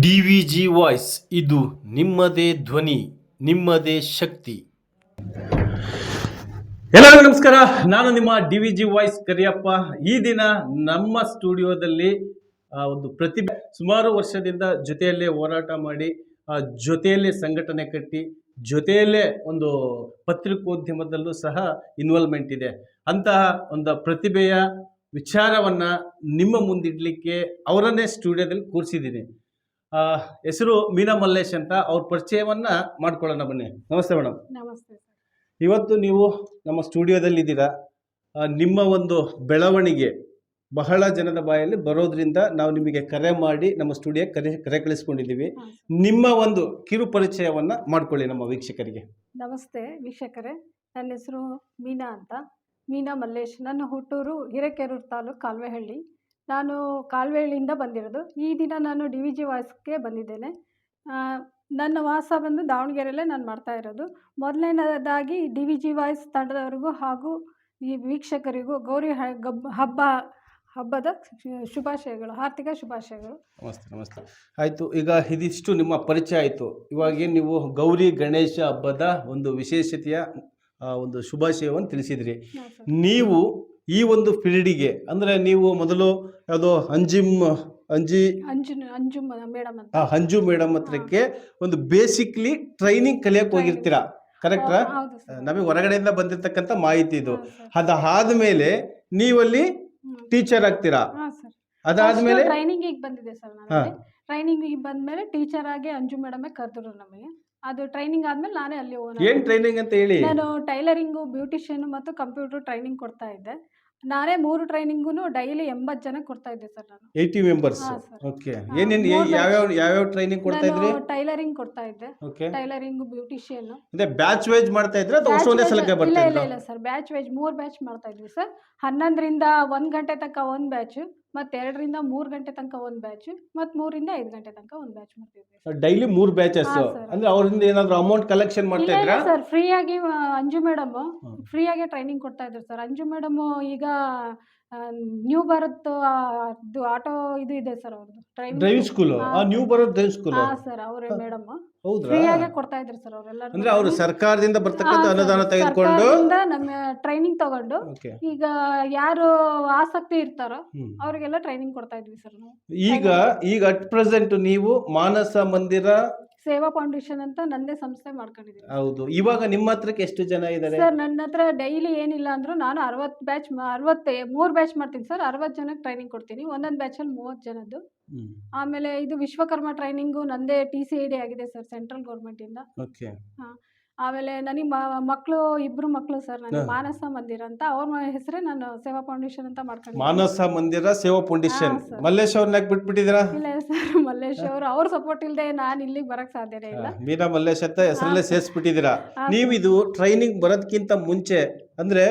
DVG voice ಇದು ನಿಮ್ಮದೇ ಧ್ವನಿ ನಿಮ್ಮದೇ ಶಕ್ತಿ. ಎಲ್ಲರಿಗೂ ನಮಸ್ಕಾರ. ನಾನು ನಿಮ್ಮ ಡಿವಿಜಿ ವಾಯ್ಸ್ ಕರಿಯಪ್ಪ. ಈ ದಿನ ನಮ್ಮ ಸ್ಟುಡಿಯೋದಲ್ಲಿ ಒಂದು ಪ್ರತಿಭೆ ಸುಮಾರು ವರ್ಷದಿಂದ ಜೊತೆಯಲ್ಲೇ ಹೋರಾಟ ಮಾಡಿ ಜೊತೆಯಲ್ಲೇ ಸಂಘಟನೆ ಕಟ್ಟಿ ಜೊತೆಯಲ್ಲೇ ಒಂದು ಪತ್ರಿಕೋದ್ಯಮದಲ್ಲೂ ಸಹ ಇನ್ವಾಲ್ವ್ಮೆಂಟ್ ಇದೆ ಅಂತಹ ಒಂದು ಪ್ರತಿಭೆಯ ವಿಚಾರವನ್ನ ನಿಮ್ಮ ಮುಂದಿಡ್ಲಿಕ್ಕೆ ಅವರನ್ನೇ ಸ್ಟುಡಿಯೋದಲ್ಲಿ ಕೂರಿಸಿದ್ದೀನಿ. ಹೆಸರು ಮೀನಾ ಮಲ್ಲೇಶ್ ಅಂತ. ಅವ್ರ ಪರಿಚಯವನ್ನ ಮಾಡ್ಕೊಳ್ಳೋಣ ಬನ್ನಿ. ನಮಸ್ತೆ ಮೇಡಮ್. ನಮಸ್ತೆ. ಇವತ್ತು ನೀವು ನಮ್ಮ ಸ್ಟುಡಿಯೋದಲ್ಲಿ ಇದ್ದೀರಾ. ನಿಮ್ಮ ಒಂದು ಬೆಳವಣಿಗೆ ಬಹಳ ಜನದ ಬಾಯಲ್ಲಿ ಬರೋದ್ರಿಂದ ನಾವು ನಿಮಗೆ ಕರೆ ಮಾಡಿ ನಮ್ಮ ಸ್ಟುಡಿಯೋ ಕರೆ ಕಳಿಸ್ಕೊಂಡಿದ್ದೀವಿ. ನಿಮ್ಮ ಒಂದು ಕಿರು ಪರಿಚಯವನ್ನ ಮಾಡ್ಕೊಳ್ಳಿ ನಮ್ಮ ವೀಕ್ಷಕರಿಗೆ. ನಮಸ್ತೆ ವೀಕ್ಷಕರೇ, ನನ್ನ ಹೆಸರು ಮೀನಾ ಅಂತ, ಮೀನಾ ಮಲ್ಲೇಶ್. ನನ್ನ ಹುಟ್ಟೂರು ಹಿರೇಕೆರೂರು ತಾಲೂಕು ಕಾಲುವೆಹಳ್ಳಿ. ನಾನು ಕಾಲುವೆಹಳ್ಳಿಯಿಂದ ಬಂದಿರೋದು. ಈ ದಿನ ನಾನು ಡಿವಿಜಿ ವಾಯ್ಸ್ಗೆ ಬಂದಿದ್ದೇನೆ. ನನ್ನ ವಾಸ ಬಂದು ದಾವಣಗೆರೆಯಲ್ಲೇ ನಾನು ಮಾಡ್ತಾ ಇರೋದು. ಮೊದಲನೇದಾಗಿ ಡಿವಿಜಿ ವಾಯ್ಸ್ ತಂಡದವರಿಗೂ ಹಾಗೂ ಈ ವೀಕ್ಷಕರಿಗೂ ಗೌರಿ ಹಬ್ಬದ ಶುಭಾಶಯಗಳು, ಆರ್ಥಿಕ ಶುಭಾಶಯಗಳು. ನಮಸ್ತೆ. ನಮಸ್ತೆ. ಆಯಿತು, ಈಗ ಇದಿಷ್ಟು ನಿಮ್ಮ ಪರಿಚಯ ಆಯಿತು. ಇವಾಗ ನೀವು ಗೌರಿ ಗಣೇಶ ಹಬ್ಬದ ಒಂದು ವಿಶೇಷತೆಯ ಒಂದು ಶುಭಾಶಯವನ್ನು ತಿಳಿಸಿದ್ರಿ. ನೀವು ಈ ಒಂದು ಫೀಲ್ಡಿಗೆ ಅಂದರೆ ನೀವು ಮೊದಲು ಯಾವುದೋ ಅಂಜು ಮೇಡಮ್ ಹತ್ರಕ್ಕೆ ಒಂದು ಬೇಸಿಕ್ಲಿ ಟ್ರೈನಿಂಗ್ ಕಲಿಯಕ್ಕೆ ಹೋಗಿರ್ತೀರಾ, ಕರೆಕ್ಟಾ? ನಮಗೆ ಹೊರಗಡೆಯಿಂದ ಬಂದಿರತಕ್ಕಂಥ ಮಾಹಿತಿ ಇದು. ಅದಾದ್ಮೇಲೆ ನೀವಲ್ಲಿ ಟೀಚರ್ ಆಗ್ತೀರಾ. ಅದಾದ್ಮೇಲೆ ಟ್ರೈನಿಂಗಿಗೆ ಬಂದಿದೆ ಸರ್. ನಾನು ಟ್ರೈನಿಂಗಿಗೆ ಬಂದ್ಮೇಲೆ ಟೀಚರ್ ಆಗಿ ಅಂಜು ಮೇಡಮೇ ಕರೆದ್ರು ನಮಗೆ. ಅದು ಟ್ರೈನಿಂಗ್ ಆದ್ಮೇಲೆ ನಾನೇ ಅಲ್ಲಿ ಏನ್ ಟ್ರೈನಿಂಗ್ ಅಂತ ಹೇಳಿ. ನಾನು ಟೈಲರಿಂಗು, ಬ್ಯೂಟಿಷಿಯನ್ ಮತ್ತು ಕಂಪ್ಯೂಟರ್ ಟ್ರೈನಿಂಗ್ ಕೊಡ್ತಾ ಇದ್ದೆ. ನಾನೇ 3 ಟ್ರೈನಿಂಗು ಡೈಲಿ 80 ಜನ ಕೊಡ್ತಾ ಇದ್ದೆ ಸರ್. ನಾನು 80 ಮೆಂಬರ್ಸ್. ಓಕೆ. ಏನೇನು ಯಾವ ಟ್ರೈನಿಂಗ್ ಕೊಡ್ತಾ ಇದ್ರಿ? ಟೈಲರಿಂಗ್ ಕೊಡ್ತಾ ಇದ್ದೆ. Tailoring, beautician. ಅಂದ್ರೆ ಬ್ಯಾಚ್ ವೈಸ್ ಮಾಡ್ತಾ ಇದ್ರಾ ಅಥವಾ ಒಂದೇ ಸಲಕ್ಕೆ ಬರ್ತಾ ಇದ್ರಾ? ಇಲ್ಲ ಸರ್, ಬ್ಯಾಚ್ ವೈಸ್ 3 ಬ್ಯಾಚ್ ಮಾಡ್ತಾ ಇದ್ವಿ ಸರ್. 11ರಿಂದ 1 ಗಂಟೆ ತನಕ 1 ಬ್ಯಾಚ್, ಮತ್ತೆ 2ರಿಂದ 3 ಗಂಟೆ ತನಕ 1 ಬ್ಯಾಚ್, ಮತ್ತೆ 3ರಿಂದ 5 ಗಂಟೆ ತನಕ 1 ಬ್ಯಾಚ್ ಮಾಡ್ತಿದ್ವಿ. Daily 3 batches. ಅಂದ್ರೆ ಅವರಿಂದ ಏನಾದ್ರು ಅಮೌಂಟ್ ಕಲೆಕ್ಷನ್ ಮಾಡ್ತಾ ಇದ್ರಾ? ಸರ್ ಫ್ರೀ ಆಗಿ ಅಂಜು ಮೇಡಮ್ ಫ್ರೀ ಆಗಿ ಟ್ರೈನಿಂಗ್ ಕೊಡ್ತಾ ಇದ್ರು ಸರ್. ಅಂಜು ಮೇಡಮ್ ಈಗ ನ್ಯೂ ಭಾರತ್ ಆಟೋ ಇದು ಇದೆ ಸರ್, ಅವ್ರದ್ದು driving school. New Bharat driving school sir. ಅವರೇ ಮೇಡಮ್ ಹೌದಾ? ಫ್ರೀ ಆಗಿ ಕೊಡ್ತಾ ಇದ್ರು ಸರ್ ಅವರೆಲ್ಲರೂ. ಅಂದ್ರೆ ಅವರು ಸರ್ಕಾರದಿಂದ ಬರ್ತಕ್ಕಂಥ ಅನುದಾನ ತೆಗೆದುಕೊಂಡು ನಮ್ಮ ಟ್ರೈನಿಂಗ್ ತಗೊಂಡು ಈಗ ಯಾರು ಆಸಕ್ತಿ ಇರ್ತಾರೋ ಅವರಿಗೆಲ್ಲ ಟ್ರೈನಿಂಗ್ ಕೊಡ್ತಾ ಇದ್ವಿ ಸರ್ ನಾವು. ಈಗ ಅಟ್ ಪ್ರೆಸೆಂಟ್ ನೀವು ಮಾನಸ ಮಂದಿರ ಸೇವಾ ಫೌಂಡೇಶನ್ ಅಂತ ನಂದೇ ಸಂಸ್ಥೆ ಮಾಡ್ಕೊಂಡಿದ್ದೀನಿ. ಹೌದು. ಇವಾಗ ನಿಮ್ಮ ಹತ್ರಕ್ಕೆ ಎಷ್ಟು ಜನ ಇದ್ದಾರೆ ಸರ್? ನನ್ನ ಹತ್ರ ಡೈಲಿ ಏನಿಲ್ಲ ಅಂದ್ರೂ ನಾನು 63 ಬ್ಯಾಚ್ ಮಾಡ್ತೀನಿ ಸರ್. 60 ಜನಕ್ಕೆ ಟ್ರೈನಿಂಗ್ ಕೊಡ್ತೀನಿ. ಒಂದೊಂದು ಬ್ಯಾಚಲ್ಲಿ 30 ಜನದ್ದು. ಆಮೇಲೆ ಇದು ವಿಶ್ವಕರ್ಮ ಟ್ರೈನಿಂಗು ನಂದೇ TCID ಆಗಿದೆ ಸರ್, ಸೆಂಟ್ರಲ್ ಗೌರ್ಮೆಂಟ್ ಇಂದ. ಆಮೇಲೆ ನನಗೆ ಮಕ್ಕಳು 2 ಮಕ್ಕಳು ಸರ್. ನನಗೆ ಮಾನಸ ಮಂದಿರ ಅಂತ ಅವ್ರ ಹೆಸರೇ ನಾನು ಸೇವಾ ಫೌಂಡೇಶನ್ ಅಂತ ಮಾಡ್ಕೊಂಡು. ಮಾನಸ ಮಂದಿರ ಸೇವಾ ಫೌಂಡೇಶನ್. ಮಲ್ಲೇಶ್ ಅವ್ರನ್ನ ಬಿಟ್ಬಿಟ್ಟಿದ್ದೀರಾ? ಇಲ್ಲ ಸರ್, ಮಲ್ಲೇಶ್ ಅವ್ರ ಸಪೋರ್ಟ್ ಇಲ್ಲದೆ ನಾನು ಇಲ್ಲಿಗೆ ಬರಕ್ ಸಾಧ್ಯನೇ ಇಲ್ಲ. ಮೀನಾ ಮಲ್ಲೇಶ್ ಅಂತ ಹೆಸರಲ್ಲೇ ಸೇರಿಸ್ಬಿಟ್ಟಿದ್ದೀರಾ. ನೀವು ಇದು ಟ್ರೈನಿಂಗ್ ಬರೋದಕ್ಕಿಂತ ಮುಂಚೆ ಅಂದ್ರೆ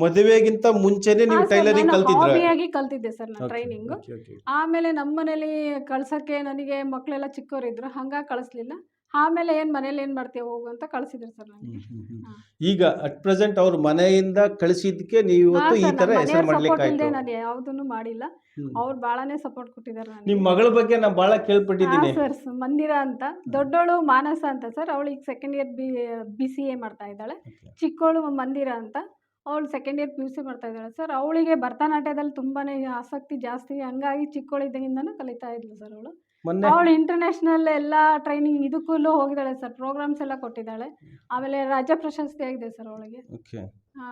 ಮದುವೆಗಿಂತ ಮುಂಚೆನೆ ನೀವು ಟೈಲರಿಂಗ್ ಕಲ್ತಿದ್ದೆ ಸರ್ ನಾನು ಟ್ರೈನಿಂಗ್. ಆಮೇಲೆ ನಮ್ಮ ಮನೇಲಿ ಕಳ್ಸಕ್ಕೆ ನನಗೆ ಮಕ್ಕಳೆಲ್ಲ ಚಿಕ್ಕವರಿದ್ರು, ಹಂಗಾಗಿ ಕಳಿಸ್ಲಿಲ್ಲ. ಆಮೇಲೆ ಮನೇಲಿ ಏನ್ ಮಾಡ್ತೀವಿ ಹೋಗು ಅಂತ ಕಳಿಸಿದ್ರು ಸರ್ ನನಗೆ. ಈಗ ಅಟ್ ಪ್ರೆಸೆಂಟ್ ಅವ್ರ ಮನೆಯಿಂದ ಕಳಿಸಿದ್ಕೆ ನೀವು ಇವತ್ತು ಈ ತರ ಹೆಸರು ಮಾಡ್ಲಿಕ್ಕೆ ಆಯ್ತು. ನಾನು ಯಾವುದನ್ನು ಮಾಡಿಲ್ಲ, ಅವ್ರು ಬಾಳನೇ ಸಪೋರ್ಟ್ ಕೊಟ್ಟಿದ್ದಾರೆ ನನಗೆ. ನಿಮ್ಮ ಮಗಳ ಬಗ್ಗೆ ನಾನು ಬಹಳ ಕೇಳ್ಪಟ್ಟಿದ್ದೀನಿ ಸರ್. ಮಂದಿರ ಅಂತ, ದೊಡ್ಡೋಳು ಮಾನಸ ಅಂತ ಸರ್. ಅವಳು ಈಗ ಸೆಕೆಂಡ್ ಇಯರ್ BCA ಮಾಡ್ತಾ ಇದ್ದಾಳೆ. ಚಿಕ್ಕೋಳು ಮಂದಿರ ಅಂತ, ಅವಳು ಸೆಕೆಂಡ್ ಇಯರ್ PUC ಮಾಡ್ತಾ ಇದ್ದಾಳೆ ಸರ್. ಅವಳಿಗೆ ಭರತನಾಟ್ಯದಲ್ಲಿ ತುಂಬಾನೇ ಆಸಕ್ತಿ ಜಾಸ್ತಿ, ಹಂಗಾಗಿ ಚಿಕ್ಕವಳಿದ್ದಾಗಿಂದನೂ ಕಲಿತಾ ಇದ್ಲು ಸರ್ ಅವಳು. ಅವಳು ಇಂಟರ್ನ್ಯಾಷನಲ್ ಎಲ್ಲ ಟ್ರೈನಿಂಗ್ ಇದಕ್ಕೂ ಹೋಗಿದ್ದಾಳೆ ಸರ್, ಪ್ರೋಗ್ರಾಮ್ಸ್ ಎಲ್ಲ ಕೊಟ್ಟಿದ್ದಾಳೆ. ಆಮೇಲೆ ರಾಜ್ಯ ಪ್ರಶಸ್ತಿ ಆಗಿದೆ ಸರ್ ಅವಳಿಗೆ.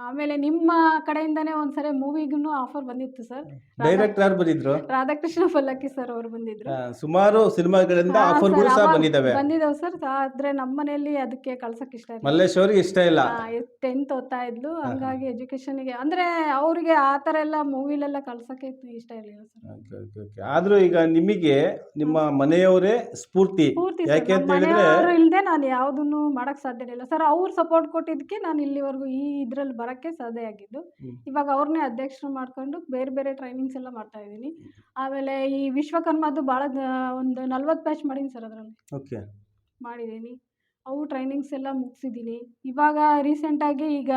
ಆಮೇಲೆ ನಿಮ್ಮ ಕಡೆಯಿಂದಾನೇ ಒಂದ್ಸರಿ ಮೂವಿಗೂ ಆಫರ್ ಬಂದಿತ್ತು ಸರ್. ಡೈರೆಕ್ಟರ್ ಯಾರು ಬಂದಿದ್ರು? ರಾಧಾಕೃಷ್ಣ ಪಲ್ಲಕ್ಕಿ ಸರ್ ಅವರು ಬಂದಿದ್ರು. ಸುಮಾರು ಸಿನಿಮಾಗಳಿಂದ ಆಫರ್ಗಳು ಸಹ ಬಂದಿದ್ದಾವೆ ಸರ್. ಆದ್ರೆ ನಮ್ಮ ಮನೆಯಲ್ಲಿ ಅದಕ್ಕೆ ಕಳ್ಸಕ್ ಇಷ್ಟ ಇಲ್ಲ. ಮಲ್ಲೇಶ್ ಅವ್ರಿಗೆ ಇಷ್ಟ ಇಲ್ಲ. 10th ಓದ್ತಾ ಇದ್ಲು, ಹಂಗಾಗಿ ಎಜುಕೇಶನ್ಗೆ ಅಂದ್ರೆ ಅವ್ರಿಗೆ ಆತರ ಎಲ್ಲ ಮೂವಿಲೆಲ್ಲ ಕಳ್ಸಕ್ಕೆ ಇಷ್ಟ ಇರಲಿಲ್ಲ ಸರ್. ಆದ್ರೂ ಈಗ ನಿಮಗೆ ನಿಮ್ಮ ಮನೆಯವರೇ ಸ್ಫೂರ್ತಿ. ಯಾಕೆ ಅಂತ ಹೇಳಿದ್ರೆ ಇಲ್ಲದೆ ನಾನು ಯಾವ್ದನ್ನು ಮಾಡಕ್ ಸಾಧ್ಯ ಇಲ್ಲ ಸರ್. ಅವ್ರು ಸಪೋರ್ಟ್ ಕೊಟ್ಟಿದ್ದಕ್ಕೆ ನಾನು ಇಲ್ಲಿವರೆಗೂ ಈ ಇದ್ರಲ್ಲಿ ಬರಕ್ಕೆ ಸಾಧ್ಯ ಆಗಿದ್ದು. ಇವಾಗ ಅವ್ರನ್ನೇ ಅಧ್ಯಕ್ಷರು ಮಾಡ್ಕೊಂಡು ಬೇರೆ ಬೇರೆ ಟ್ರೈನಿಂಗ್ಸ್ ಎಲ್ಲ ಮಾಡ್ತಾ ಇದ್ದೀನಿ. ಆಮೇಲೆ ಈ ವಿಶ್ವಕರ್ಮದ್ದು ಬಹಳ ಒಂದು 40 ಬ್ಯಾಚ್ ಮಾಡೀನಿ ಸರ್. ಅದರಲ್ಲಿ ಮಾಡಿದ್ದೀನಿ. ಅವು ಟ್ರೈನಿಂಗ್ಸ್ ಎಲ್ಲ ಮುಗಿಸಿದ್ದೀನಿ. ಇವಾಗ ರೀಸೆಂಟಾಗಿ ಈಗ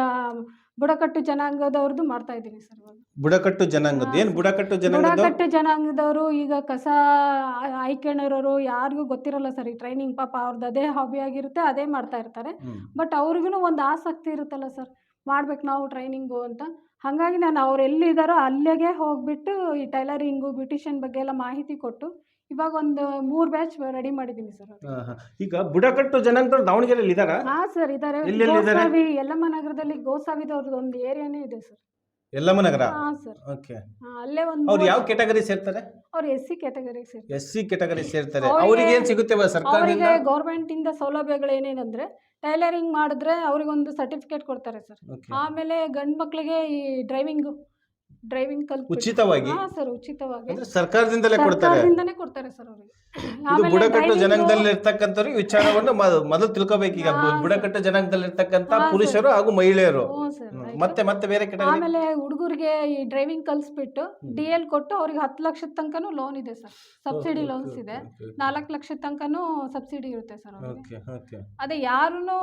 ಬುಡಕಟ್ಟು ಜನಾಂಗದವ್ರದ್ದು ಮಾಡ್ತಾ ಇದ್ದೀನಿ ಸರ್ ಇವಾಗ. ಬುಡಕಟ್ಟು ಜನಾಂಗದ್ದು ಏನು ಬುಡಕಟ್ಟು ಜನಾಂಗದ್ದು? ಬುಡಕಟ್ಟು ಜನಾಂಗದವರು ಈಗ ಕಸ ಆಯ್ಕೊಳ್ಳೋರು ಯಾರಿಗೂ ಗೊತ್ತಿರಲ್ಲ ಸರ್ ಈ ಟ್ರೈನಿಂಗ್. ಪಾಪ ಅವ್ರದ್ದು ಅದೇ ಹಾಬಿ ಆಗಿರುತ್ತೆ, ಅದೇ ಮಾಡ್ತಾ ಇರ್ತಾರೆ. ಬಟ್ ಅವ್ರಿಗೂ ಒಂದು ಆಸಕ್ತಿ ಇರುತ್ತಲ್ಲ ಸರ್, ಮಾಡ್ಬೇಕು ನಾವು ಟ್ರೈನಿಂಗು ಅಂತ. ಹಾಗಾಗಿ ನಾನು ಅವ್ರು ಎಲ್ಲಿದ್ದಾರೋ ಅಲ್ಲಿಗೆ ಹೋಗ್ಬಿಟ್ಟು ಈ ಟೈಲರಿಂಗು ಬ್ಯೂಟಿಷಿಯನ್ ಬಗ್ಗೆ ಎಲ್ಲ ಮಾಹಿತಿ ಕೊಟ್ಟು ಇವಾಗ ಒಂದು 3 ಬ್ಯಾಚ್ ರೆಡಿ ಮಾಡಿದ್ದೀನಿ ಸರ್. ಈಗ ಬುಡಕಟ್ಟು ಜನಾಂಗದವ್ರು ದಾವಣಗೆರೆಯಲ್ಲಿ ಇದ್ದಾರಾ? ಹಾಂ ಸರ್ ಇದ್ದಾರೆ. ಎಲ್ಲೆಲ್ಲಿದ್ದಾರೆ? ಗೋಸಾವಿ, ಯಲ್ಲಮ್ಮ ನಗರದಲ್ಲಿ ಗೋಸಾವಿದವ್ರದ್ದು ಒಂದು ಏರಿಯಾನೇ ಇದೆ ಸರ್. ಯಲ್ಲಮ್ಮ ನಗರ? ಹಾಂ ಸರ್. ಓಕೆ. ಅಲ್ಲೇ ಒಂದು ಅವ್ರು ಯಾವ ಕ್ಯಾಟಗರಿ ಸೇರ್ತಾರೆ? ಅವ್ರು SC category sir. SC category ಸೇರ್ತಾರೆ. ಅವರಿಗೆ ಏನು ಸಿಗುತ್ತೆ ಸರ್ಕಾರದಿಂದ? ಅವರಿಗೆ ಗೌರ್ಮೆಂಟ್ ಇಂದ ಸೌಲಭ್ಯಗಳು ಏನೇನಂದ್ರೆ ಟೈಲರಿಂಗ್ ಮಾಡಿದ್ರೆ ಅವ್ರಿಗೊಂದು ಸರ್ಟಿಫಿಕೇಟ್ ಕೊಡ್ತಾರೆ ಸರ್. ಆಮೇಲೆ ಗಂಡು ಮಕ್ಕಳಿಗೆ ಈ ಡ್ರೈವಿಂಗ್ ಕಲ್ತು ಉಚಿತವಾಗಿ? ಹಾಂ ಸರ್, ಉಚಿತವಾಗಿ ಸರ್ಕಾರದಿಂದಲೇ ಕೊಡ್ತಾರೆ? ಸರ್ಕಾರದಿಂದನೇ ಕೊಡ್ತಾರೆ ಸರ್ ಅವರಿಗೆ. ಇದು ಬುಡಕಟ್ಟು ಜನಾಂಗದಲ್ಲಿ ಇರ್ತಕ್ಕಂಥವ್ರಿಗೆ ವಿಚಾರವನ್ನು ಮೊದಲು ತಿಳ್ಕೊಬೇಕೀಗ. ಬುಡಕಟ್ಟು ಜನಾಂಗದಲ್ಲಿ ಇರ್ತಕ್ಕಂಥ ಪುರುಷರು ಹಾಗೂ ಮಹಿಳೆಯರು ಮತ್ತೆ ಮತ್ತೆ ಬೇರೆ ಕ್ಯಾಟಗರಿ. ಆಮೇಲೆ ಹುಡುಗರಿಗೆ ಈ ಡ್ರೈವಿಂಗ್ ಕಲಿಸ್ಬಿಟ್ಟು DL ಕೊಟ್ಟು ಅವ್ರಿಗೆ 10 ಲಕ್ಷದ ತನಕನೂ ಲೋನ್ ಇದೆ ಸರ್. ಸಬ್ಸಿಡಿ ಲೋನ್ಸ್ ಇದೆ. 4 ಲಕ್ಷದ ತನಕನೂ ಸಬ್ಸಿಡಿ ಇರುತ್ತೆ ಸರ್ ಅವ್ರಿಗೆ. ಅದೇ ಯಾರೂ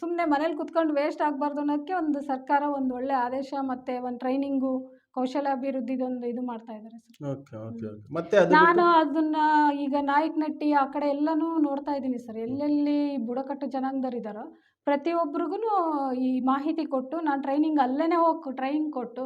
ಸುಮ್ಮನೆ ಮನೇಲಿ ಕುತ್ಕೊಂಡು ವೇಸ್ಟ್ ಆಗಬಾರ್ದು ಅನ್ನೋಕ್ಕೆ ಒಂದು ಸರ್ಕಾರ ಒಂದು ಒಳ್ಳೆ ಆದೇಶ ಮತ್ತೆ ಒಂದು ಟ್ರೈನಿಂಗು ಕೌಶಲ್ಯಾಭಿವೃದ್ಧಿದೊಂದು ಇದು ಮಾಡ್ತಾ ಇದ್ದಾರೆ ಸರ್. ಮತ್ತೆ ನಾನು ಅದನ್ನ ಈಗ ನಾಯಕನಹಟ್ಟಿ ಆ ಕಡೆ ಎಲ್ಲನೂ ನೋಡ್ತಾ ಇದ್ದೀನಿ ಸರ್. ಎಲ್ಲೆಲ್ಲಿ ಬುಡಕಟ್ಟು ಜನಾಂಗದವ್ರು ಇದ್ದಾರೋ ಪ್ರತಿಯೊಬ್ಬರಿಗೂ ಈ ಮಾಹಿತಿ ಕೊಟ್ಟು ನಾನು ಟ್ರೈನಿಂಗ್ ಅಲ್ಲೇ ಹೋಗಿ ಟ್ರೈನಿಂಗ್ ಕೊಟ್ಟು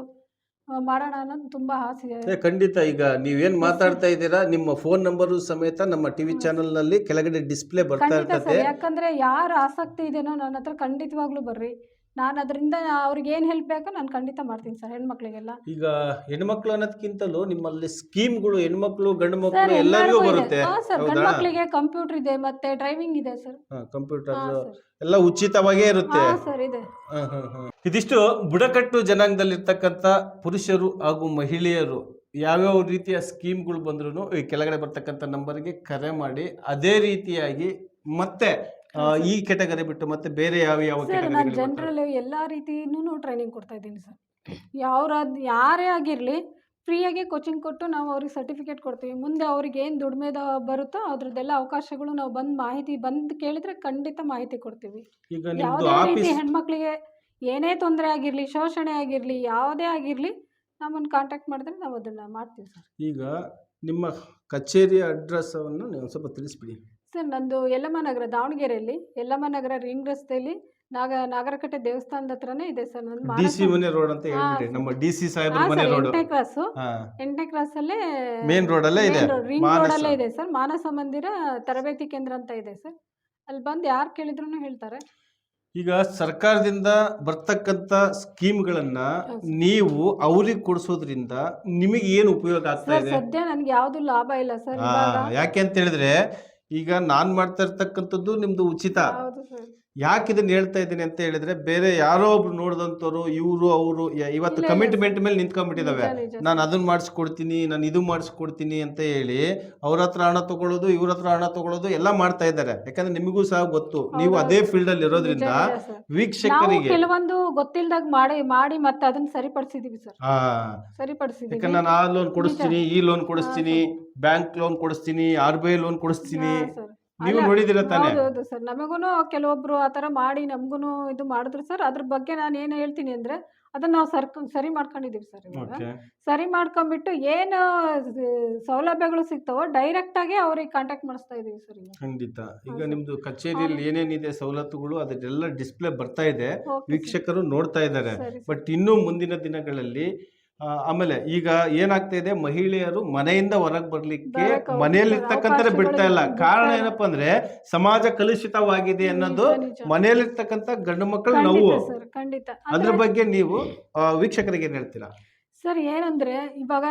ಮಾಡೋಣ ಅನ್ನೋದು ತುಂಬ ಆಸೆ ಇದೆ. ಖಂಡಿತ. ಈಗ ನೀವೇನು ಮಾತಾಡ್ತಾ ಇದ್ದೀರಾ, ನಿಮ್ಮ ಫೋನ್ ನಂಬರು ಸಮೇತ ನಮ್ಮ ಟಿವಿ ಚಾನಲ್ನಲ್ಲಿ ಕೆಳಗಡೆ ಡಿಸ್ಪ್ಲೇ ಬರ್ತಾ ಇರ್ತದೆ. ಯಾಕಂದ್ರೆ ಯಾರು ಆಸಕ್ತಿ ಇದೆನೋ ನನ್ನ ಹತ್ರ ಖಂಡಿತವಾಗ್ಲೂ ಬರ್ರಿ. ನಾನು ಅದರಿಂದ ಅವ್ರಿಗೆ ಏನು ಹೆಲ್ಪ್ ಬೇಕೋ ನಾನು ಖಂಡಿತ ಮಾಡ್ತೀನಿ ಸರ್ ಹೆಣ್ಮಕ್ಳಿಗೆಲ್ಲ. ಈಗ ಹೆಣ್ಮಕ್ಳು ಅನ್ನೋದಕ್ಕಿಂತಲೂ ನಿಮ್ಮಲ್ಲಿ ಸ್ಕೀಮ್ಗಳು ಹೆಣ್ಮಕ್ಳು ಗಂಡು ಮಕ್ಕಳು ಎಲ್ಲರಿಗೂ ಬರುತ್ತೆ ಸರ್. ಗಂಡು ಮಕ್ಕಳಿಗೆ ಕಂಪ್ಯೂಟರ್ ಇದೆ ಮತ್ತೆ ಡ್ರೈವಿಂಗ್ ಇದೆ ಸರ್. ಕಂಪ್ಯೂಟರ್ ಎಲ್ಲ ಉಚಿತವಾಗೇ ಇರುತ್ತೆ ಸರ್. ಇದೆ. ಇದಿಷ್ಟು ಬುಡಕಟ್ಟು ಜನಾಂಗದಲ್ಲಿರ್ತಕ್ಕಂಥ ಪುರುಷರು ಹಾಗೂ ಮಹಿಳೆಯರು ಯಾವ್ಯಾವ ರೀತಿಯ ಸ್ಕೀಮ್ಗಳು ಬಂದ್ರೂ ಈ ಕೆಳಗಡೆ ಬರ್ತಕ್ಕಂಥ ನಂಬರ್ಗೆ ಕರೆ ಮಾಡಿ ಅದೇ ರೀತಿಯಾಗಿ ಮತ್ತೆ ಈ ಕೆಟಗರಿ ಬಿಟ್ಟು ಮತ್ತೆ ಬೇರೆ ಯಾವ ನಾನು ಜನರಲ್ ಎಲ್ಲ ರೀತಿನೂ ಟ್ರೈನಿಂಗ್ ಕೊಡ್ತಾ ಇದ್ದೀನಿ ಸರ್. ಯಾರೇ ಆಗಿರಲಿ ಫ್ರೀಯಾಗಿ ಕೋಚಿಂಗ್ ಕೊಟ್ಟು ನಾವು ಅವ್ರಿಗೆ ಸರ್ಟಿಫಿಕೇಟ್ ಕೊಡ್ತೀವಿ. ಮುಂದೆ ಅವ್ರಿಗೆ ಏನು ದುಡಿಮೆ ಬರುತ್ತೋ ಅದ್ರದ್ದೆಲ್ಲ ಅವಕಾಶಗಳು ನಾವು ಬಂದು ಕೇಳಿದ್ರೆ ಖಂಡಿತ ಮಾಹಿತಿ ಕೊಡ್ತೀವಿ. ಯಾವುದೇ ರೀತಿ ಹೆಣ್ಮಕ್ಳಿಗೆ ಏನೇ ತೊಂದರೆ ಆಗಿರಲಿ, ಶೋಷಣೆ ಆಗಿರಲಿ, ಯಾವುದೇ ಆಗಿರಲಿ ನಮ್ಮನ್ನು ಕಾಂಟ್ಯಾಕ್ಟ್ ಮಾಡಿದ್ರೆ ನಾವು ಅದನ್ನು ಮಾಡ್ತೀವಿ ಸರ್. ಈಗ ನಿಮ್ಮ ಕಚೇರಿಯ ಅಡ್ರೆಸ್ಸನ್ನು ನೀವು ಸ್ವಲ್ಪ ತಿಳಿಸ್ಬಿಡಿ ಸರ್. ನಂದು ಯಲ್ಲಮ್ಮ ನಗರ, ದಾವಣಗೆರೆಯಲ್ಲಿ ಯಲ್ಲಮ್ಮ ನಗರ ರಿಂಗ್ ರಸ್ತೆಯಲ್ಲಿ ನಾಗರಕಟ್ಟೆ ದೇವಸ್ಥಾನದ ಹತ್ರನೇ ಇದೆ ಸರ್. ನನ್ನ DC ಮನೆ ರೋಡ್ ಅಂತ ಹೇಳ್ಬಿಡಿ. ನಮ್ಮ DC ಸಾಹೇಬ್ರ ಮನೆ ರೋಡ್ 8ನೇ ಕ್ರಾಸ್ ಅಲ್ಲೇ ಮೇನ್ ರೋಡ್ ಅಲ್ಲೇ ಇದೆ, ರಿಂಗ್ ರೋಡ್ ಅಲ್ಲೇ ಇದೆ ಸರ್. ಮಾನಸ ಮಂದಿರ ತರಬೇತಿ ಕೇಂದ್ರ ಅಂತ ಇದೆ ಸರ್. ಅಲ್ಲಿ ಬಂದು ಯಾರು ಕೇಳಿದ್ರು ಹೇಳ್ತಾರೆ. ಈಗ ಸರ್ಕಾರದಿಂದ ಬರ್ತಕ್ಕಂಥ ಸ್ಕೀಮ್ಗಳನ್ನ ನೀವು ಅವ್ರಿಗೆ ಕೊಡಿಸೋದ್ರಿಂದ ನಿಮಗೆ ಏನು ಉಪಯೋಗ ಆಗ್ತಾ ಇದೆ? ಸದ್ಯ ನನಗೆ ಯಾವ್ದು ಲಾಭ ಇಲ್ಲ ಸರ್. ಯಾಕೆ ಅಂತ ಹೇಳಿದ್ರೆ ಈಗ ನಾನ್ ಮಾಡ್ತಾ ಇರ್ತಕ್ಕಂಥದ್ದು ನಿಮ್ದು ಉಚಿತ. ಯಾಕೆ ಇದನ್ನ ಹೇಳ್ತಾ ಇದ್ದೀನಿ ಅಂತ ಹೇಳಿದ್ರೆ ಬೇರೆ ಯಾರೋ ಒಬ್ರು ನೋಡಿದಂಥವ್ರು ಇವರು ಅವರು ಇವತ್ತು ಕಮಿಟ್ಮೆಂಟ್ ಮೇಲೆ ನಿಂತ್ಕೊಂಡ್ಬಿಟ್ಟಿದಾವೆ. ನಾನು ಅದನ್ನ ಮಾಡಿಸ್ಕೊಡ್ತೀನಿ, ನಾನು ಇದು ಮಾಡಿಸ್ಕೊಡ್ತೀನಿ ಅಂತ ಹೇಳಿ ಅವ್ರ ಹತ್ರ ಹಣ ತಗೊಳ್ಳೋದು, ಇವ್ರ ಹತ್ರ ಹಣ ತಗೊಳ್ಳೋದು ಎಲ್ಲ ಮಾಡ್ತಾ ಇದ್ದಾರೆ. ಯಾಕಂದ್ರೆ ನಿಮಗೂ ಸಹ ಗೊತ್ತು, ನೀವು ಅದೇ ಫೀಲ್ಡ್ ಅಲ್ಲಿ ಇರೋದ್ರಿಂದ ವೀಕ್ಷಕರಿಗೆ ಕೆಲವೊಂದು ಗೊತ್ತಿಲ್ದಾಗ ಮಾಡಿ ಮತ್ತೆ ಅದನ್ನ ಸರಿಪಡಿಸಿದೀವಿ ಸರ್. ಸರಿಪಡಿಸಿದೀವಿ. ಯಾಕಂದ್ರೆ ನಾನು ಆ ಲೋನ್ ಕೊಡಿಸ್ತೀನಿ, ಈ ಲೋನ್ ಕೊಡಿಸ್ತೀನಿ, ಬ್ಯಾಂಕ್ ಲೋನ್ ಕೊಡಿಸ್ತೀನಿ, RBI ಲೋನ್ ಕೊಡಿಸ್ತೀನಿ. ನೀವು ನೋಡಿದಿರ ತಾನೆ? ಹೌದು ಸರ್. ನಮಗೂ ಕೆಲವೊಬ್ರು ಆ ಥರ ಮಾಡಿ ನಮಗೂ ಇದು ಮಾಡಿದ್ರು ಸರ್. ಅದ್ರ ಬಗ್ಗೆ ನಾನು ಏನು ಹೇಳ್ತೀನಿ ಅಂದರೆ ಅದನ್ನು ನಾವು ಸರಿ ಮಾಡ್ಕೊಂಡಿದ್ದೀವಿ ಸರ್. ಇವಾಗ ಸರಿ ಮಾಡ್ಕೊಂಡ್ಬಿಟ್ಟು ಏನು ಸೌಲಭ್ಯಗಳು ಸಿಗ್ತಾವೋ ಡೈರೆಕ್ಟಾಗಿ ಅವ್ರಿಗೆ ಕಾಂಟ್ಯಾಕ್ಟ್ ಮಾಡಿಸ್ತಾ ಇದ್ದೀವಿ ಸರ್. ಖಂಡಿತ. ಈಗ ನಿಮ್ದು ಕಚೇರಿಯಲ್ಲಿ ಏನೇನಿದೆ ಸವಲತ್ತುಗಳು ಅದೆಲ್ಲ ಡಿಸ್ಪ್ಲೇ ಬರ್ತಾ ಇದೆ, ವೀಕ್ಷಕರು ನೋಡ್ತಾ ಇದ್ದಾರೆ. ಬಟ್ ಇನ್ನೂ ಮುಂದಿನ ದಿನಗಳಲ್ಲಿ ಆಮೇಲೆ ಈಗ ಏನಾಗ್ತಾ ಇದೆ, ಮಹಿಳೆಯರು ಮನೆಯಿಂದ ಹೊರಗೆ ಬರ್ಲಿಕ್ಕೆ ಮನೆಯಲ್ಲಿರ್ತಕ್ಕಂಥ ಬಿಡ್ತಾ ಇಲ್ಲ. ಕಾರಣ ಏನಪ್ಪಾ ಅಂದ್ರೆ ಸಮಾಜ ಕಲುಷಿತವಾಗಿದೆ ಅನ್ನೋದು ಮನೆಯಲ್ಲಿರ್ತಕ್ಕಂಥ ಗಂಡು ಮಕ್ಕಳು ನೋವು. ಅದ್ರ ಬಗ್ಗೆ ನೀವು ವೀಕ್ಷಕರಿಗೆ ಏನ್ ಹೇಳ್ತೀರಾ ಸರ್? ಏನಂದ್ರೆ ಇವಾಗ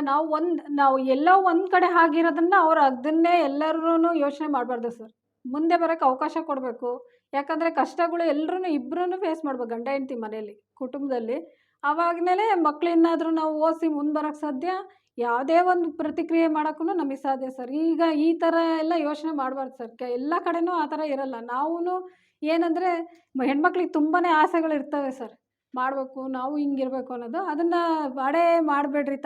ನಾವು ಎಲ್ಲೋ ಒಂದ್ ಕಡೆ ಆಗಿರೋದನ್ನ ಅವ್ರು ಅದನ್ನೇ ಎಲ್ಲರೂ ಯೋಚನೆ ಮಾಡಬಾರ್ದು ಸರ್. ಮುಂದೆ ಬರೋಕ್ಕೆ ಅವಕಾಶ ಕೊಡಬೇಕು. ಯಾಕಂದ್ರೆ ಕಷ್ಟಗಳು ಎಲ್ಲರೂ ಇಬ್ಬರೂ ಫೇಸ್ ಮಾಡ್ಬೇಕು, ಗಂಡ ಹೆಂಡತಿ ಮನೆಯಲ್ಲಿ ಕುಟುಂಬದಲ್ಲಿ. ಆವಾಗಲೇ ಮಕ್ಕಳನ್ನಾದರೂ ನಾವು ಓದಿಸಿ ಮುಂದೆ ಬರೋಕ್ಕೆ ಸಾಧ್ಯ. ಯಾವುದೇ ಒಂದು ಪ್ರತಿಕ್ರಿಯೆ ಮಾಡೋಕ್ಕೂ ನಮಗೆ ಸಾಧ್ಯ ಸರ್. ಈಗ ಈ ಥರ ಎಲ್ಲ ಯೋಚನೆ ಮಾಡಬಾರ್ದು ಸರ್. ಎಲ್ಲ ಕಡೆನೂ ಆ ಥರ ಇರಲ್ಲ. ನಾವು ಏನಂದರೆ ಹೆಣ್ಮಕ್ಳಿಗೆ ತುಂಬಾ ಆಸೆಗಳು ಇರ್ತವೆ ಸರ್. ಮಾಡಬೇಕು ನಾವು ಹಿಂಗಿರ್ಬೇಕು ಅನ್ನೋದು ಅದನ್ನು ಅಡೆ ಮಾಡಬೇಡ್ರಿ,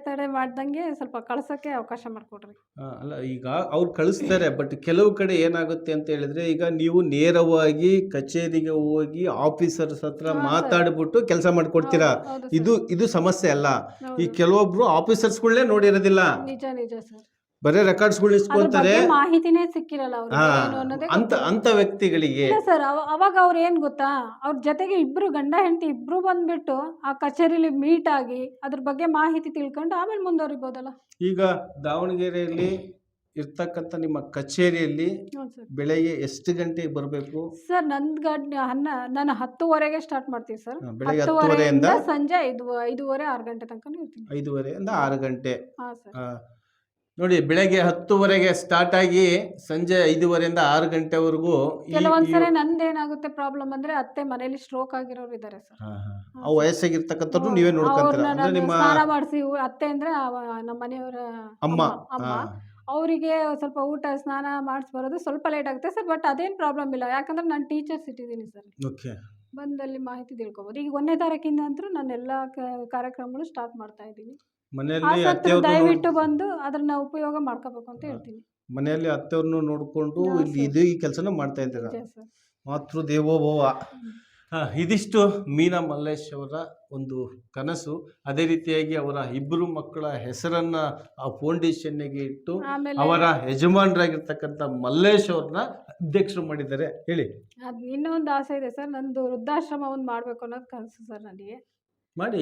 ತಡೆ ಮಾಡ್ದಂಗೆ ಸ್ವಲ್ಪ ಕಳ್ಸೋಕ್ಕೆ ಅವಕಾಶ ಮಾಡಿಕೊಡ್ರಿ. ಅಲ್ಲ ಈಗ ಅವ್ರು ಕಳಿಸ್ತಾರೆ, ಬಟ್ ಕೆಲವು ಕಡೆ ಏನಾಗುತ್ತೆ ಅಂತ ಹೇಳಿದ್ರೆ, ಈಗ ನೀವು ನೇರವಾಗಿ ಕಚೇರಿಗೆ ಹೋಗಿ ಆಫೀಸರ್ಸ್ ಹತ್ರ ಹಾಂ ಸರ್. ಮಾತಾಡ್ಬಿಟ್ಟು ಕೆಲಸ ಮಾಡಿಕೊಡ್ತೀರಾ. ಹೌದು ಹೌದು ಇದು ಸರ್. ಇದು ಸಮಸ್ಯೆ ಅಲ್ಲ. ಈ ಹೌದು. ಕೆಲವೊಬ್ರು ಆಫೀಸರ್ಸ್ಗಳನ್ನೇ ನೋಡಿರೋದಿಲ್ಲ, ನಿಜ ನಿಜ ಸರ್. ಬರೀ ರೆಕಾರ್ಡ್ಸ್ಗಳು ಅದ್ರ ಇಸ್ಕೊಳ್ತಾರೆ. ಬಗ್ಗೆ ಮಾಹಿತಿನೇ ಸಿಕ್ಕಿರಲ್ಲ ಹಾ, ಅವ್ರಿಗೆ ಏನು ಅನ್ನೋದೇ ಅಂತ ಗೊತ್ತಿರಲ್ಲ. ಅಂತ ವ್ಯಕ್ತಿಗಳಿಗೆ ಇಲ್ಲ ಸರ್, ಅವಾಗ ಅವ್ರು ಏನು ಗೊತ್ತಾ, ಅವ್ರ ಜೊತೆಗೆ ಇಬ್ರು ಗಂಡ ಹೆಂಡತಿ ಇಬ್ರು ಬಂದ್ಬಿಟ್ಟು ಆ ಕಚೇರಿಲಿ ಮೀಟ್ ಆಗಿ ಅದ್ರ ಬಗ್ಗೆ ಮಾಹಿತಿ ತಿಳ್ಕೊಂಡು ಆಮೇಲೆ ಮುಂದುವರಿಬೋದಲ್ಲ. ಈಗ ದಾವಣಗೆರೆಯಲ್ಲಿ ಇರ್ತಕ್ಕಂಥ ನಿಮ್ಮ ಕಚೇರಿಯಲ್ಲಿ ಹ್ಞೂ ಸರ್. ಬೆಳಗ್ಗೆ ಎಷ್ಟು ಗಂಟೆಗೆ ಬರಬೇಕು? ಸರ್ ನಾನು 10:30ಗೆ ಸ್ಟಾರ್ಟ್ ಮಾಡ್ತೀವಿ ಸರ್. ಬೆಳಗ್ಗೆ 10:30ಯಿಂದ 10:30 ಸಂಜೆ 5:30 6 ಗಂಟೆ ತನಕ ಇರ್ತೀನಿ. 5:30 6 ಗಂಟೆ. ಹಾಂ ಸರ್. ಆ, ನೋಡಿ, ಬೆಳಗ್ಗೆ 10:30ಗೆ ಸ್ಟಾರ್ಟ್ ಆಗಿ ಸಂಜೆ 5:30 6 ಗಂಟೆವರೆಗೂ ಕೆಲವೊಂದ್ಸರಿ ನಂದೇನಾಗುತ್ತೆ ಪ್ರಾಬ್ಲಮ್ ಅಂದ್ರೆ ಅತ್ತೆ ಮನೇಲಿ ಸ್ಟ್ರೋಕ್ ಆಗಿರೋರು ಇದ್ದಾರೆ ಸರ್. ಅವು ವಯಸ್ಸಾಗಿರ್ತಕ್ಕಂಥದ್ದು ನೀವೇ ನೋಡ್ಕೊಂತೀರ. ಅವ್ರನ್ನ ಅಂದ್ರೆ ನಾನು ನಿಮ್ಮ ಸ್ನಾನ ಮಾಡಿಸಿ, ಅತ್ತೆ ಅಂದ್ರೆ ನಮ್ಮ ಮನೆಯವರ ಅಮ್ಮ. ಅಮ್ಮ ಅವರಿಗೆ ಸ್ವಲ್ಪ ಊಟ ಸ್ನಾನ ಮಾಡಿಸಿ ಬರೋದು ಸ್ವಲ್ಪ ಲೇಟ್ ಆಗುತ್ತೆ ಸರ್. ಬಟ್ ಅದೇನು ಪ್ರಾಬ್ಲಮ್ ಇಲ್ಲ, ಯಾಕಂದ್ರೆ ನಾನು ಟೀಚರ್ಸ್ ಇಟ್ಟಿದ್ದೀನಿ ಸರ್. ಓಕೆ. ಬಂದಲ್ಲಿ ಮಾಹಿತಿ ತಿಳ್ಕೊಬೋದು. ಈಗ 1ನೇ ತಾರೀಕಿಂದ ಅಂತೂ ನಾನು ಎಲ್ಲ ಕಾರ್ಯಕ್ರಮಗಳು ಸ್ಟಾರ್ಟ್ ಮಾಡ್ತಾ ಇದ್ದೀನಿ. ಮನೆಯಲ್ಲಿ ಆಸಕ್ತರು ಅತ್ತೆಯವ್ರನ್ನು ದಯವಿಟ್ಟು ಬಂದು ಅದನ್ನ ಉಪಯೋಗ ಮಾಡ್ಕೋಬೇಕು ಅಂತ ಹೇಳ್ತೀನಿ. ಮನೆಯಲ್ಲಿ ಅತ್ತೆಯವ್ರನ್ನು ನೋಡಿಕೊಂಡು ಹಾ, ಇಲ್ಲಿ ಸರ್. ಈ ಕೆಲಸನ ಮಾಡ್ತಾ ಇದ್ದೀರಾ. ನಿಜ ಸರ್. ಮಾತೃ ದೇವೋಭವ. ಇದಿಷ್ಟು ಮೀನಾ ಮಲ್ಲೇಶ್ ಅವರ ಒಂದು ಕನಸು. ಅದೇ ರೀತಿಯಾಗಿ ಅವರ ಇಬ್ಬರು ಮಕ್ಕಳ ಹೆಸರನ್ನ ಆ ಫೌಂಡೇಶನ್ಗೆ ಇಟ್ಟು ಆಮೇಲೆ ಅವರ ಯಜಮಾನರಾಗಿರ್ತಕ್ಕಂಥ ಮಲ್ಲೇಶ್ ಅವ್ರನ್ನ ಅಧ್ಯಕ್ಷರು ಮಾಡಿದ್ದಾರೆ. ಹೇಳಿ. ಅದು ಇನ್ನೊಂದು ಆಸೆ ಇದೆ ಸರ್, ನಂದು ವೃದ್ಧಾಶ್ರಮ ಒಂದು ಮಾಡಬೇಕು ಅನ್ನೋದು ಕನಸು ಸರ್ ನನಗೆ. ಮಾಡಿ.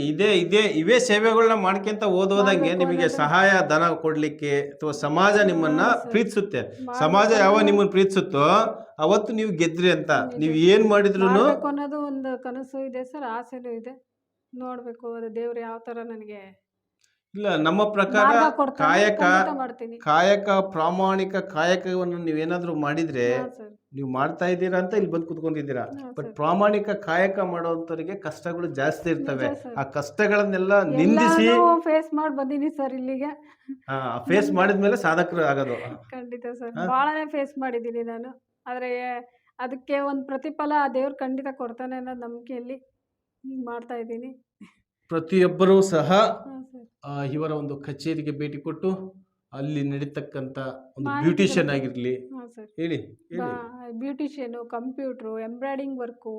ಇವೇ ಸೇವೆಗಳನ್ನ ಮಾಡ್ಕೊಂತ ಓದೋದಂಗೆ ಮಾಡ್ಬೇಕು ನಿಮಗೆ ಅನ್ನೋದು. ಸಹಾಯ ಧನ ಕೊಡ್ಲಿಕ್ಕೆ ಅಥವಾ ಸಮಾಜ ನಿಮ್ಮನ್ನ ಹಾ, ಸರ್. ಪ್ರೀತಿಸುತ್ತೆ. ಮಾಡ್ಬೇಕು ಸಮಾಜ ಯಾವಾಗ ಅನ್ನೋದು- ನಿಮ್ಮನ್ನ ಪ್ರೀತಿಸುತ್ತೋ ಅವತ್ತು ನೀವು ಗೆದ್ರಿ ಅಂತ. ನಿಜ. ನೀವು ಏನ್ ಮಾಡಿದ್ರು ಮಾಡ್ಬೇಕು ಅನ್ನೋದು ಒಂದು ಕನಸು ಇದೆ ಸರ್, ಆಸೆನೂ ಇದೆ. ನೋಡ್ಬೇಕು ಅದು ದೇವ್ರು ಯಾವ ತರ ನನಗೆ ಇಲ್ಲ, ನಮ್ಮ ಪ್ರಕಾರ ಮಾರ್ಗ ಕೊಡ್ತಾನೆ, ಕಾಯಕ ಖಂಡಿತ ಮಾಡ್ತೀನಿ. ಪ್ರಾಮಾಣಿಕ ಕಾಯಕವನ್ನು ನೀವೇನಾದ್ರೂ ಮಾಡಿದ್ರೆ ಹಾ ಸರ್. ನೀವು ಮಾಡ್ತಾ ಇದ್ದೀರಾ ಅಂತ ಇಲ್ಲಿ ಬಂದು ಕುತ್ಕೊಂಡಿದ್ದೀರಾ. ಹಾ ಬಟ್ ಸರ್. ಪ್ರಾಮಾಣಿಕ ಕಾಯಕ ಮಾಡೋಂಥವ್ರಿಗೆ ಕಷ್ಟಗಳು ಜಾಸ್ತಿ ಇರ್ತವೆ. ನಿಜ ಸರ್. ಆ ಕಷ್ಟಗಳನ್ನೆಲ್ಲ ನಿಂದಿಸಿ ಫೇಸ್ ಮಾಡಿ ಬಂದೀನಿ ಸರ್ ಇಲ್ಲಿಗೆ. ಫೇಸ್ ಮಾಡಿದ್ಮೇಲೆ ಸಾಧಕರು ಆಗೋದು. ಖಂಡಿತ ಸರ್, ಹಾ? ಭಾಳನೇ ಫೇಸ್ ಮಾಡಿದ್ದೀನಿ ನಾನು. ಆದರೆ ಅದಕ್ಕೆ ಒಂದು ಪ್ರತಿಫಲ ಆ ದೇವ್ರು ಖಂಡಿತ ಕೊಡ್ತಾನೆ ಅನ್ನೋ ನಂಬಿಕೆಯಲ್ಲಿ ಹಿಂಗೆ ಮಾಡ್ತಾ ಇದ್ದೀನಿ. ಪ್ರತಿಯೊಬ್ಬರೂ ಸಹ ಹಾಂ ಸರ್. ಇವರ ಒಂದು ಕಚೇರಿಗೆ ಭೇಟಿ ಕೊಟ್ಟು ಅಲ್ಲಿ ನಡೀತಕ್ಕಂಥ ಒಂದು ಮಾಹಿತಿ ಬ್ಯೂಟಿಷಿಯನ್ ಆಗಿರಲಿ. ಹಾಂ ಸರ್. ಹೇಳಿ ಹೇಳಿ. ಬ್ಯೂಟಿಷಿಯನು, ಕಂಪ್ಯೂಟ್ರು, ಎಂಬ್ರಾಯ್ಡಿಂಗ್ ವರ್ಕು,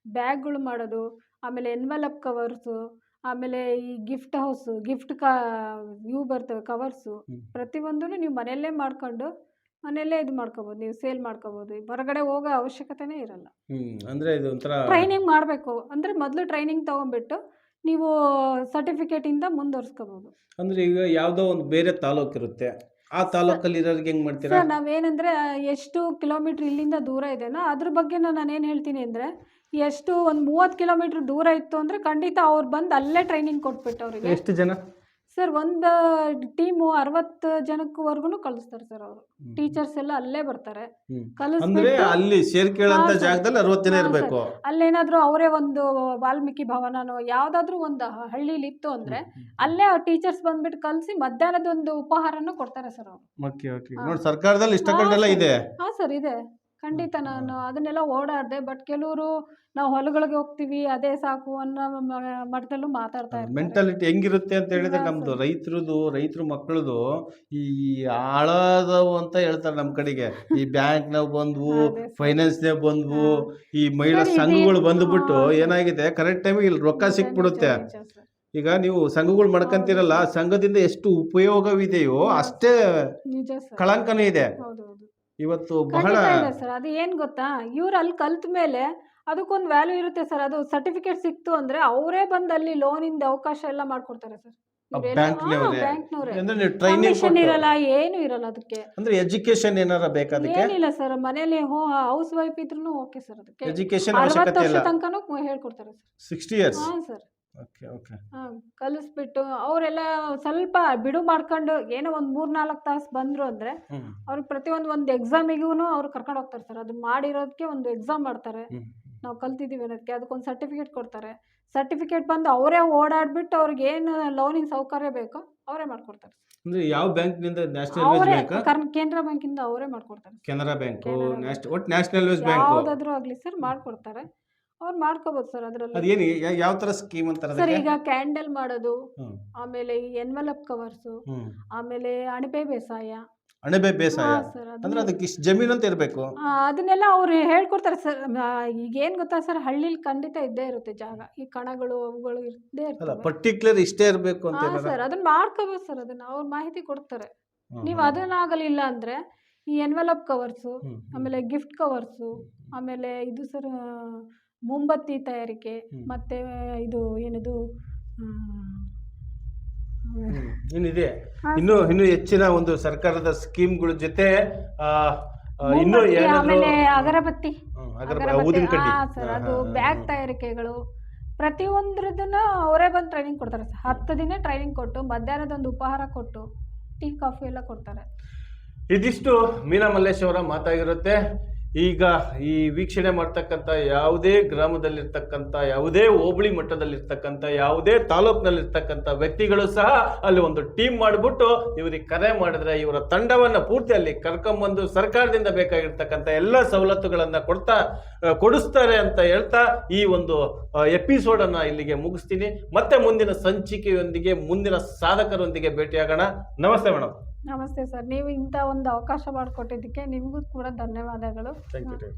ಬ್ಯಾಗ್ಗಳು ಮಾಡೋದು, ಆಮೇಲೆ ಎನ್ವಲಪ್ ಕವರ್ಸು, ಆಮೇಲೆ ಈ ಗಿಫ್ಟ್ ಹೌಸು, ಇವು ಬರ್ತವೆ ಕವರ್ಸು. ಹ್ಮ್. ಪ್ರತಿಯೊಂದನ್ನು ನೀವು ಮನೆಯಲ್ಲೇ ಮಾಡ್ಕೊಂಡು ಮನೆಯಲ್ಲೇ ಇದು ಮಾಡ್ಕೋಬೋದು, ನೀವು ಸೇಲ್ ಮಾಡ್ಕೋಬೋದು. ಹೊರಗಡೆ ಹೋಗೋ ಅವಶ್ಯಕತೆನೇ ಇರಲ್ಲ. ಅಂದ್ರೆ ಇದು ಒಂಥರ ಟ್ರೈನಿಂಗ್ ಮಾಡಬೇಕು ಅಂದರೆ ಮೊದಲು ಟ್ರೈನಿಂಗ್ ತೊಗೊಂಡ್ಬಿಟ್ಟು ನೀವು ಸರ್ಟಿಫಿಕೇಟಿಂದ ಮುಂದುವರ್ಸ್ಕೋಬೋದು. ಅಂದ್ರೆ ಈಗ ಯಾವುದೋ ಒಂದು ಬೇರೆ ತಾಲೂಕು ಇರುತ್ತೆ, ಆ ತಾಲೂಕಲ್ಲಿ ಇರೋರಿಗೆ ಹೆಂಗ್ ಮಾಡ್ತೀರಾ? ಸರ್ ನಾವೇನಂದರೆ ಎಷ್ಟು ಕಿಲೋಮೀಟ್ರ್ ಇಲ್ಲಿಂದ ದೂರ ಇದೆನೋ ಅದ್ರ ಬಗ್ಗೆ ನಾನೇನು ಹೇಳ್ತೀನಿ ಅಂದರೆ, ಎಷ್ಟು ಒಂದು 30 ಕಿಲೋಮೀಟ್ರ್ ದೂರ ಇತ್ತು ಅಂದರೆ ಖಂಡಿತ ಅವ್ರು ಬಂದು ಅಲ್ಲೇ ಟ್ರೈನಿಂಗ್ ಕೊಟ್ಬಿಟ್ಟು ಅವರಿಗೆ. ಎಷ್ಟು ಜನ? ಸರ್ ಒಂದು ಟೀಮು 60 ಜನಕ್ಕವರೆಗೂ ಕಳಿಸ್ತಾರೆ ಸರ್ ಅವರು. ಟೀಚರ್ಸ್ ಎಲ್ಲ ಅಲ್ಲೇ ಬರ್ತಾರೆ, ಅಂದ್ರೆ ಕಲಿಸ್ಬಿಟ್ಟು ಅಲ್ಲಿ ಸೇರ್ಕೊಳ್ಳೋಂಥ ಹಾ, ಸರ್. ಜಾಗದಲ್ಲಿ 60 ಜನ ಹಾ, ಇರಬೇಕು. ಅಲ್ಲೇನಾದರೂ ಅವರೇ ಒಂದು ವಾಲ್ಮೀಕಿ ಭವನನೋ ಯಾವುದಾದ್ರೂ ಒಂದು ಹಳ್ಳಿಲಿ ಇತ್ತು ಅಂದರೆ ಅಲ್ಲೇ ಆ ಟೀಚರ್ಸ್ ಬಂದ್ಬಿಟ್ಟು ಕಲಿಸಿ ಮಧ್ಯಾಹ್ನದ ಒಂದು ಉಪಹಾರನೂ ಕೊಡ್ತಾರೆ ಸರ್ ಅವರು. Okay okay. ಹಾ. ನೋಡಿ, ಸರ್ಕಾರದಲ್ಲಿ ಇಷ್ಟಕೊಂಡೆಲ್ಲ ಇದೆ. ಹಾಂ ಸರ್ ಇದೆ, ಖಂಡಿತ. ನಾನು ಅದನ್ನೆಲ್ಲ ಓಡಾಡಿದೆ. ಬಟ್ ಕೆಲವರು ನಾವು ಹೊಲಗಳಿಗೆ ಹೋಗ್ತೀವಿ ಅದೇ ಸಾಕು ಅನ್ನೋ ಮಟ್ಟದಲ್ಲೂ ಮಾತಾಡ್ತಾ ಇರ್ತಾರೆ. ಮೆಂಟಾಲಿಟಿ ಹೆಂಗಿರುತ್ತೆ ಅಂತ ಹೇಳಿದ್ರೆ, ಹಾ, ನಮ್ದು ಸರ್. ರೈತರ ಮಕ್ಕಳದು ಈ ಆಳದವು ಅಂತ ಹೇಳ್ತಾರೆ ನಮ್ಮ ಕಡೆಗೆ. ಈ ಬ್ಯಾಂಕ್ನಾಗ ಬಂದ್ವು, ಅದೇ ಸರ್. ಫೈನಾನ್ಸ್ನಾಗ ಬಂದ್ವು, ಹಾ. ಈ ಮಹಿಳಾ ಸರ್, ಇದು ಸಂಘಗಳು ಏನು- ಬಂದ್ಬಿಟ್ಟು ಹಾ, ಸರ್. ಏನಾಗಿದೆ, ಕರೆಕ್ಟ್ ಟೈಮಿಗೆ ಇಲ್ಲಿ ರೊಕ್ಕ ನಿಜ, ಸಿಕ್ಬಿಡುತ್ತೆ. ನಿಜ, ನಿಜ ಸರ್. ಈಗ ನೀವು ಸಂಘಗಳು ಮಾಡ್ಕೊಂತೀರಲ್ಲ, ಹೌದು ಸರ್. ಸಂಘದಿಂದ ಎಷ್ಟು ಉಪಯೋಗವಿದೆಯೋ ಹಾ, ಅಷ್ಟೇ ನಿಜ ಸರ್. ಕಳಂಕನೂ ಇದೆ. ಹೌದು ಹೌದು, ಇವತ್ತು ಬಹಳ ಖಂಡಿತ ಇದೆ ಸರ್. ಅದು ಏನು ಗೊತ್ತಾ, ಇವ್ರು ಅಲ್ಲಿ ಕಲ್ತ ಮೇಲೆ ಅದಕ್ಕೊಂದು ವ್ಯಾಲ್ಯೂ ಇರುತ್ತೆ ಸರ್. ಅದು ಸರ್ಟಿಫಿಕೇಟ್ ಸಿಕ್ತು ಅಂದರೆ ಅವರೇ ಬಂದು ಅಲ್ಲಿ ಲೋನಿಂದ ಅವಕಾಶ ಎಲ್ಲ ಮಾಡ್ಕೊಡ್ತಾರೆ ಸರ್. ಬ್ಯಾಂಕ್ನವರೇ. ಬ್ಯಾಂಕ್ನವರೇ. ಅಂದ್ರೆ ನೀವು ಟ್ರೈನಿಂಗ್ ಕಮಿಷನ್ ಇರಲ್ಲ, ಏನು ಇರಲ್ಲ ಅದಕ್ಕೆ. ಅಂದ್ರೆ ಎಜುಕೇಶನ್ ಏನಾರ ಬೇಕಾದಕ್ಕೆ? ಏನಿಲ್ಲ ಸರ್, ಮನೇಲಿ ಹೌಸ್ ವೈಫ್ ಇದ್ರೂ ಓಕೆ ಸರ್. ಅದಕ್ಕೆ ಎಜುಕೇಶನ್ 60 ಅವಶ್ಯಕತೆ ವರ್ಷ ಇಲ್ಲ. ತನಕನೂ ಹೇಳ್ಕೊಡ್ತಾರೆ ಸರ್. 60 ಇಯರ್ಸ್. ಹಾಂ ಸರ್. Okay okay. ಹಾಂ, ಕಲಿಸ್ಬಿಟ್ಟು ಅವರೆಲ್ಲ ಸ್ವಲ್ಪ ಬಿಡು ಮಾಡ್ಕೊಂಡು ಏನೋ ಒಂದು 3-4 ತಾಸು ಬಂದರು ಅಂದರೆ ಅವ್ರಿಗೆ ಪ್ರತಿಯೊಂದು ಒಂದು ಎಕ್ಸಾಮಿಗೂ ಅವ್ರು ಕರ್ಕೊಂಡು ಹೋಗ್ತಾರೆ ಸರ್. ಅದು ಮಾಡಿರೋದಕ್ಕೆ ಒಂದು ಎಕ್ಸಾಮ್ ಮಾಡ್ತಾರೆ, ನಾವು ಕಲ್ತಿದ್ದೀವಿ ಅನ್ನೋದಕ್ಕೆ. ಅದಕ್ಕೊಂದು ಸರ್ಟಿಫಿಕೇಟ್ ಕೊಡ್ತಾರೆ. ಸರ್ಟಿಫಿಕೇಟ್ ಬಂದು ಅವರೇ ಓಡಾಡ್ಬಿಟ್ಟು ಅವ್ರಿಗೆ ಏನು ಲೋನಿನ ಸೌಕರ್ಯ ಬೇಕೋ ಅವರೇ ಮಾಡ್ಕೊಡ್ತಾರೆ. ಅಂದ್ರೆ ಯಾವ ಬ್ಯಾಂಕ್ನಿಂದ? ನ್ಯಾಷನಲ್ ವೇಸ್ ಅವರೇ ಬ್ಯಾಂಕ್, ಕೇಂದ್ರ ಬ್ಯಾಂಕಿಂದ ಅವರೇ ಮಾಡ್ಕೊಡ್ತಾರೆ. ಕೆನರಾ ಬ್ಯಾಂಕ್, ಕೆನರಾ ಒಟ್ಟು ನ್ಯಾಷನಲ್ ವೇಸ್ ಬ್ಯಾಂಕ್. ಯಾವುದಾದ್ರೂ ಆಗಲಿ ಸರ್ ಮಾಡ್ಕೊಡ್ತಾರೆ. ಅವ್ರು ಮಾಡ್ಕೋಬೋದು ಸರ್ ಅದರಲ್ಲಿ. ಅದೇನು ಯಾವ ತರ ಸ್ಕೀಮ್ ಅಂತಾರೆ ಸರ್ ಅದಕ್ಕೆ? ಈಗ ಕ್ಯಾಂಡಲ್ ಮಾಡೋದು, ಹ್ಮ್. ಆಮೇಲೆ ಈ ಎನ್ವಲಪ್ ಕವರ್ಸು, ಹ್ಮ್. ಆಮೇಲೆ ಅಣಬೆ ಬೇಸಾಯ. ಅಣಬೆ ಬೇಸಾಯ ಹಾ ಸರ್, ಅಂದ್ರೆ ಅದಕ್ಕೆ ಇಷ್ಟು ಜಮೀನು ಅಂತ ಇರಬೇಕು. ಅದನ್ನೆಲ್ಲ ಅವ್ರು ಹೇಳ್ಕೊಡ್ತಾರೆ ಸರ್. ಈಗೇನು ಗೊತ್ತಾ ಸರ್, ಹಳ್ಳಿಲಿ ಖಂಡಿತ ಇದ್ದೇ ಇರುತ್ತೆ ಜಾಗ, ಈ ಕಣಗಳು ಅವುಗಳು ಇದ್ದೇ ಅಲ್ಲ ಇರ್ತವೆ. ಪರ್ಟಿಕ್ಯುಲರ್ ಇಷ್ಟೇ ಇರಬೇಕು ಅಂತ ಹಾ ಏನಾರ? ಸರ್, ಅದನ್ನ ಮಾಡ್ಕೋಬೋದು ಸರ್, ಅದನ್ನ ಅವ್ರು ಮಾಹಿತಿ ಕೊಡ್ತಾರೆ. ನೀವು ಅದನ್ನಾಗಲಿಲ್ಲ ಅಂದ್ರೆ ಈ ಎನ್ವಲಪ್ ಕವರ್ಸು, ಆಮೇಲೆ ಗಿಫ್ಟ್ ಕವರ್ಸು, ಆಮೇಲೆ ಇದು ಸರ್ ಮೊಂಬತ್ತಿ ತಯಾರಿಕೆ, ಮತ್ತೆ ಇದು ಏನಿದು ಏನಿದೆ ಇನ್ನು ಹೆಚ್ಚಿನ ಒಂದು ಸರ್ಕಾರದ ಸ್ಕೀಮ್ಗಳ ಜೊತೆ ಇನ್ನು ಮೊಂಬತ್ತಿ, ಏನಾದ್ರು ಆಮೇಲೆ ಅಗರಬತ್ತಿ, ಊದಿನ ಕಡ್ಡಿ. ಸರ್ ಅದು ಬ್ಯಾಗ್ ತಯಾರಿಕೆಗಳು ಪ್ರತಿಯೊಂದ್ರದನ್ನ ಅವರೇ ಬಂದು ಟ್ರೈನಿಂಗ್ ಕೊಡ್ತಾರೆ ಸರ್. 10 ದಿನ ಟ್ರೈನಿಂಗ್ ಕೊಟ್ಟು ಮಧ್ಯಾಹ್ನದೊಂದು ಉಪಹಾರ ಕೊಟ್ಟು ಟೀ ಕಾಫಿ ಎಲ್ಲ ಕೊಡ್ತಾರೆ. ಇದಿಷ್ಟು ಮೀನಾ ಮಲ್ಲೇಶ್ ಅವರ ಮಾತಾಗಿರುತ್ತೆ. ಈಗ ಈ ವೀಕ್ಷಣೆ ಮಾಡ್ತಕ್ಕಂಥ ಯಾವುದೇ ಗ್ರಾಮದಲ್ಲಿರ್ತಕ್ಕಂಥ, ಯಾವುದೇ ಹೋಬಳಿ ಮಟ್ಟದಲ್ಲಿರ್ತಕ್ಕಂಥ, ಯಾವುದೇ ತಾಲೂಕಿನಲ್ಲಿರ್ತಕ್ಕಂಥ ವ್ಯಕ್ತಿಗಳು ಸಹ ಅಲ್ಲಿ ಒಂದು ಟೀಮ್ ಮಾಡಿಬಿಟ್ಟು ಇವರಿಗೆ ಕರೆ ಮಾಡಿದ್ರೆ ಇವರ ತಂಡವನ್ನ ಪೂರ್ತಿ ಅಲ್ಲಿ ಕರ್ಕೊಂಬಂದು ಸರ್ಕಾರದಿಂದ ಬೇಕಾಗಿರ್ತಕ್ಕಂಥ ಎಲ್ಲ ಸವಲತ್ತುಗಳನ್ನ ಕೊಡಿಸ್ತಾರೆ ಅಂತ ಹೇಳ್ತಾ ಈ ಒಂದು ಎಪಿಸೋಡ್ ಅನ್ನ ಇಲ್ಲಿಗೆ ಮುಗಿಸ್ತೀನಿ. ಮತ್ತೆ ಮುಂದಿನ ಸಂಚಿಕೆಯೊಂದಿಗೆ ಮುಂದಿನ ಸಾಧಕರೊಂದಿಗೆ ಭೇಟಿಯಾಗೋಣ. ನಮಸ್ತೆ ಮೇಡಮ್. ನಮಸ್ತೆ ಸರ್, ನೀವು ಇಂಥ ಒಂದು ಅವಕಾಶ ಮಾಡಿಕೊಟ್ಟಿದ್ದಕ್ಕೆ ನಿಮಗೂ ಕೂಡ ಧನ್ಯವಾದಗಳು. Thank you.